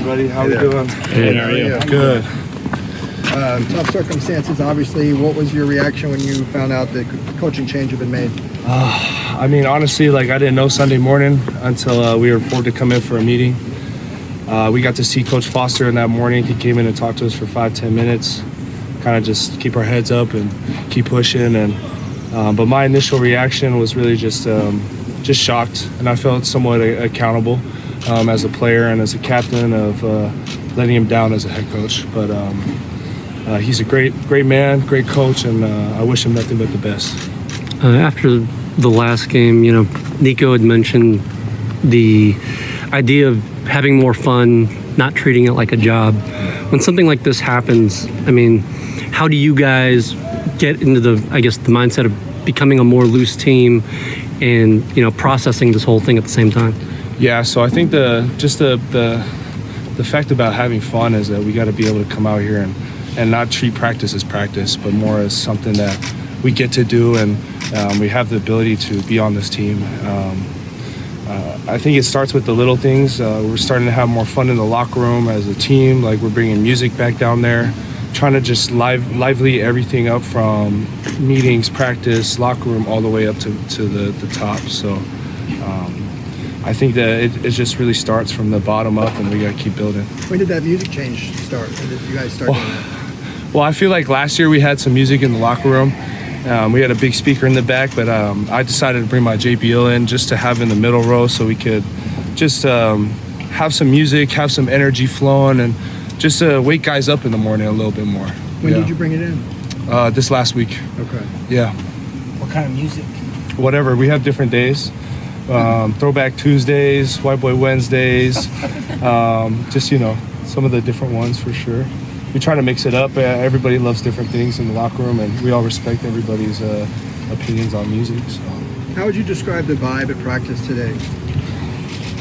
everybody. How we doing? Hey, how are you? Good. Tough circumstances, obviously. What was your reaction when you found out the coaching change had been made? I mean, honestly, like I didn't know Sunday morning until we were informed to come in for a meeting. We got to see Coach Foster in that morning. He came in and talked to us for 5-10 minutes, kind of just keep our heads up and keep pushing. And but my initial reaction was really just shocked, and I felt somewhat accountable as a player and as a captain of letting him down as a head coach. But he's a great man, great coach, and I wish him nothing but the best. After the last game, you know, Nico had mentioned the idea of having more fun, not treating it like a job. When something like this happens, I mean, how do you guys get into the mindset of becoming a more loose team and, you know, processing this whole thing at the same time? Yeah, so I think the fact about having fun is that we got to be able to come out here and not treat practice as practice, but more as something that we get to do, and we have the ability to be on this team. I think it starts with the little things. We're starting to have more fun in the locker room as a team. Like, we're bringing music back down there, trying to just lively everything up from meetings, practice, locker room, all the way up to the top. So I think that it just really starts from the bottom up, and we got to keep building. When did that music change start? When did you guys start doing that? Well, I feel like last year we had some music in the locker room. We had a big speaker in the back, but I decided to bring my JBL in just to have in the middle row so we could just have some music, have some energy flowing, and just wake guys up in the morning a little bit more. When did you bring it in? This last week. Okay. Yeah. What kind of music? Whatever. We have different days. Throwback Tuesdays, White Boy Wednesdays, just, you know, some of the different ones for sure. We try to mix it up. Everybody loves different things in the locker room, and we all respect everybody's opinions on music. So. How would you describe the vibe at practice today?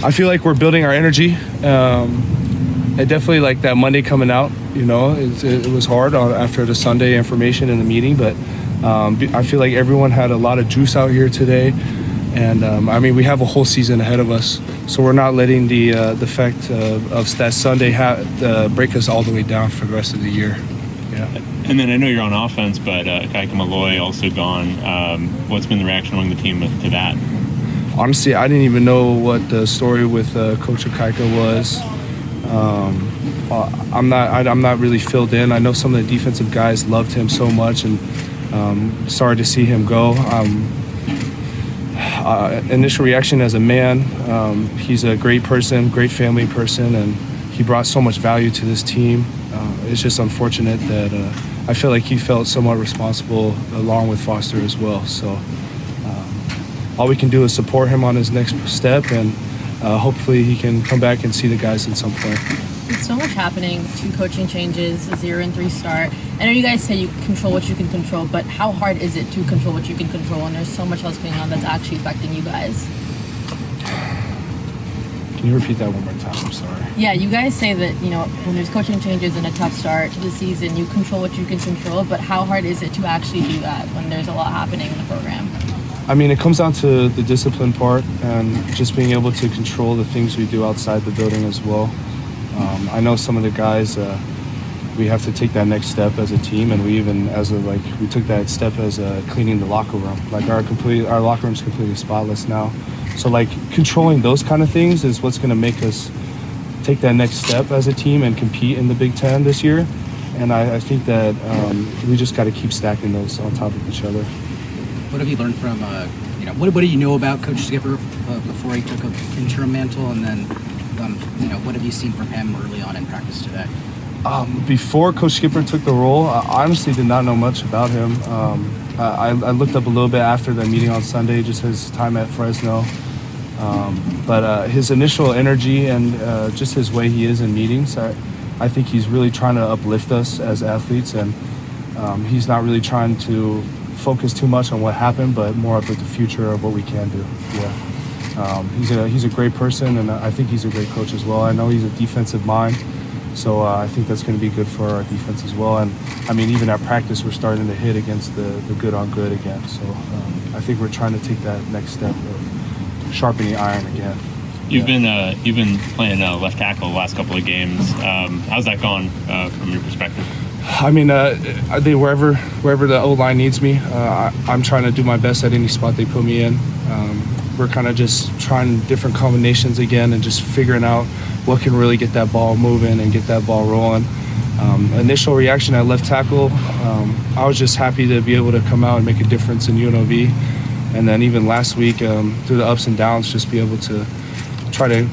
I feel like we're building our energy. And definitely like that Monday coming out, you know, it was hard after the Sunday information in the meeting, but I feel like everyone had a lot of juice out here today. And I mean, we have a whole season ahead of us, so we're not letting the fact of that Sunday break us all the way down for the rest of the year. Yeah. And then I know you're on offense, but Kaika Malloy also gone. What's been the reaction among the team to that? Honestly, I didn't even know what the story with Coach Kaika was. I'm not really filled in. I know some of the defensive guys loved him so much, and sorry to see him go. Initial reaction as a man, he's a great person, great family person, and he brought so much value to this team. It's just unfortunate that I feel like he felt somewhat responsible along with Foster as well. So all we can do is support him on his next step, and hopefully he can come back and see the guys at some point. With so much happening, 2 coaching changes, a 0-3 start. I know you guys say you control what you can control, but how hard is it to control what you can control when there's so much else going on that's actually affecting you guys? Can you repeat that one more time? I'm sorry. Yeah, you guys say that, you know, when there's coaching changes and a tough start to the season, you control what you can control, but how hard is it to actually do that when there's a lot happening in the program? I mean, it comes down to the discipline part and just being able to control the things we do outside the building as well. I know some of the guys, we have to take that next step as a team, and we even we took that step as cleaning the locker room. Like our locker room's completely spotless now. So like controlling those kind of things is what's going to make us take that next step as a team and compete in the Big Ten this year. And I think that we just got to keep stacking those on top of each other. What have you learned from, you know, what do you know about Coach Skipper before he took an interim mantle, and then, you know, what have you seen from him early on in practice today? Before Coach Skipper took the role, I honestly did not know much about him. I looked up a little bit after the meeting on Sunday, just his time at Fresno. But his initial energy and just his way he is in meetings, I think he's really trying to uplift us as athletes, and he's not really trying to focus too much on what happened, but more of the future of what we can do. Yeah, he's a great person, and I think he's a great coach as well. I know he's a defensive mind, so I think that's going to be good for our defense as well. And I mean, even at practice, we're starting to hit against the good on good again. So I think we're trying to take that next step of sharpening iron again. You've been playing left tackle the last couple of games. How's that gone from your perspective? I mean, they wherever the O-line needs me, I'm trying to do my best at any spot they put me in. We're kind of just trying different combinations again and just figuring out what can really get that ball moving and get that ball rolling. Initial reaction at left tackle, I was just happy to be able to come out and make a difference in UNLV. And then even last week, through the ups and downs, just be able to try to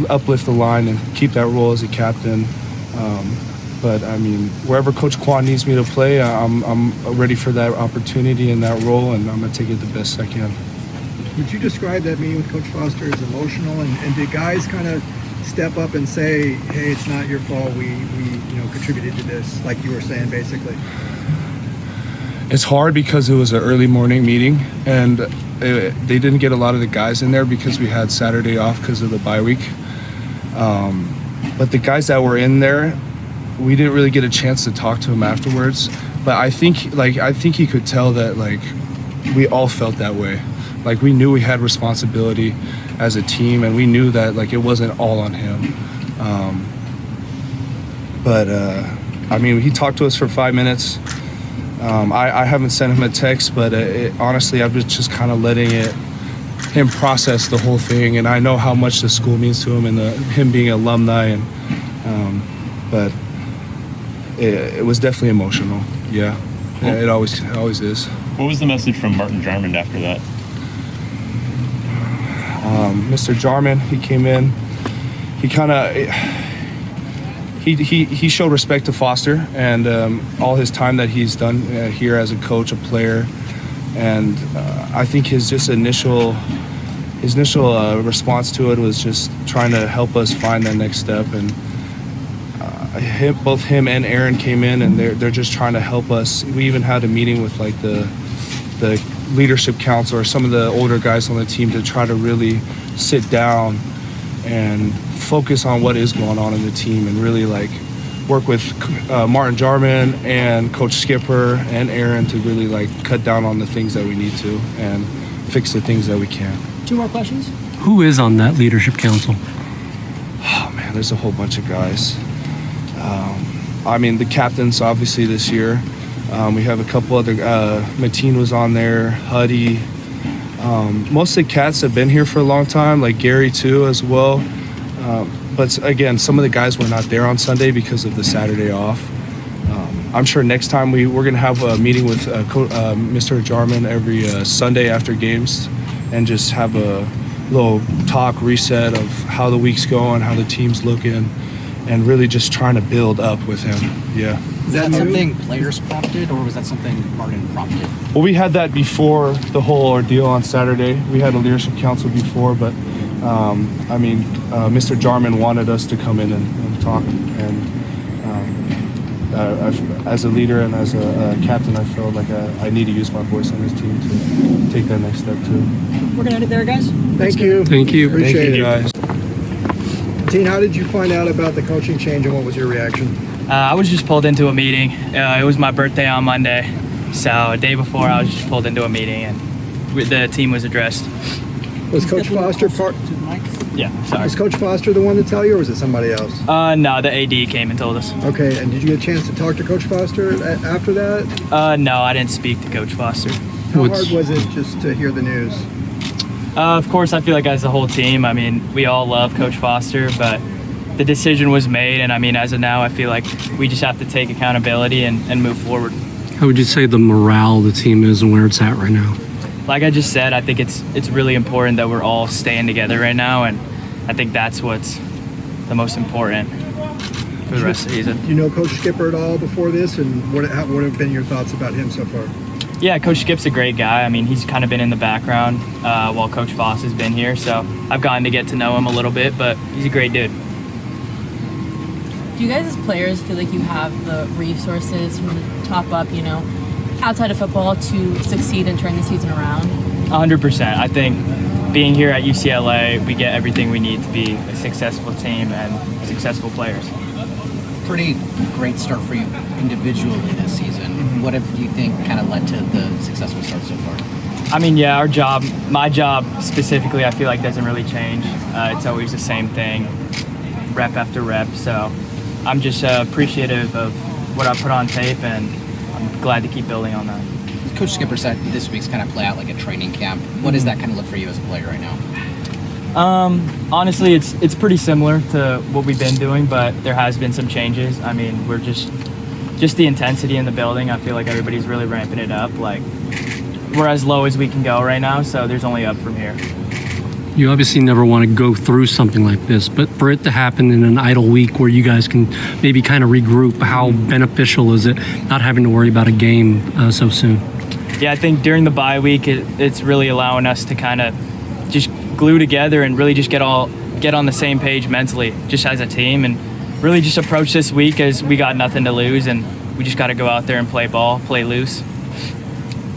uplift the line and keep that role as a captain. But I mean, wherever Coach Quan needs me to play, I'm ready for that opportunity and that role, and I'm gonna take it the best I can. Would you describe that meeting with Coach Foster as emotional? And did guys kind of step up and say, "Hey, it's not your fault. We contributed to this," like you were saying, basically? It's hard because it was an early morning meeting, and they didn't get a lot of the guys in there because we had Saturday off because of the bye week. But the guys that were in there, we didn't really get a chance to talk to him afterwards. But I think he could tell that we all felt that way. We knew we had responsibility as a team, and we knew that it wasn't all on him. I mean, he talked to us for 5 minutes. I haven't sent him a text, but honestly, I've been just kind of letting him process the whole thing. And I know how much the school means to him and him being an alumni. But it was definitely emotional. Yeah, it always is. What was the message from Martin Jarmond after that? Mr. Jarman, he came in. He kind of he showed respect to Foster and all his time that he's done here as a coach, a player, and I think his initial response to it was just trying to help us find that next step. And both him and Aaron came in, and they're just trying to help us. We even had a meeting with the leadership council or some of the older guys on the team to try to really sit down and focus on what is going on in the team and really work with Martin Jarman and Coach Skipper and Aaron to really cut down on the things that we need to and fix the things that we can. 2 more questions. Who is on that leadership council? Oh man, there's a whole bunch of guys. I mean, the captains obviously this year. We have a couple other, Mateen was on there, Huddy. Most of the cats have been here for a long time, like Gary too as well. But again, some of the guys were not there on Sunday because of the Saturday off. I'm sure next time we're going to have a meeting with Mr. Jarman every Sunday after games and just have a little talk reset of how the week's going, how the team's looking, and really just trying to build up with him. Yeah. Is that something players prompted, or was that something Martin prompted? Well, we had that before the whole ordeal on Saturday. We had a leadership council before, but Mr. Jarman wanted us to come in and talk. And as a leader and as a captain, I felt like I need to use my voice on this team to take that next step too. We're gonna end it there, guys. Thank you. Thank you. Appreciate it. Guys. Mateen, how did you find out about the coaching change and what was your reaction? I was just pulled into a meeting. It was my birthday on Monday, so a day before I was just pulled into a meeting and the team was addressed. Was Coach Foster part? Yeah, sorry. Was Coach Foster the one to tell you, or was it somebody else? No, the AD came and told us. Okay, and did you get a chance to talk to Coach Foster after that? No, I didn't speak to Coach Foster. How hard was it just to hear the news? Of course, I feel like as a whole team, I mean, we all love Coach Foster, but the decision was made, and I mean, as of now, I feel like we just have to take accountability and move forward. How would you say the morale of the team is and where it's at right now? Like I just said, I think it's really important that we're all staying together right now, and I think that's what's the most important for the rest of the season. Do you know Coach Skipper at all before this, and what have been your thoughts about him so far? Yeah, Coach Skip's a great guy. I mean, he's kind of been in the background while Coach Foss has been here, so I've gotten to get to know him a little bit, but he's a great dude. Do you guys as players feel like you have the resources from the top up, outside of football to succeed and turn the season around? 100%. I think being here at UCLA, we get everything we need to be a successful team and successful players. Pretty great start for you individually this season. What do you think kind of led to the successful start so far? I mean, yeah, my job specifically, I feel like doesn't really change. It's always the same thing, rep after rep. So I'm just appreciative of what I put on tape, and I'm glad to keep building on that. Coach Skipper said this week's kind of play out like a training camp. What does that kind of look for you as a player right now? Honestly, it's pretty similar to what we've been doing, but there has been some changes. I mean, we're just the intensity in the building. I feel like everybody's really ramping it up. Like, we're as low as we can go right now, so there's only up from here. You obviously never want to go through something like this, but for it to happen in an idle week where you guys can maybe kind of regroup, how beneficial is it not having to worry about a game so soon? Yeah, I think during the bye week, it's really allowing us to kind of just glue together and really just get on the same page mentally, just as a team, and really just approach this week as we got nothing to lose, and we just got to go out there and play ball, play loose.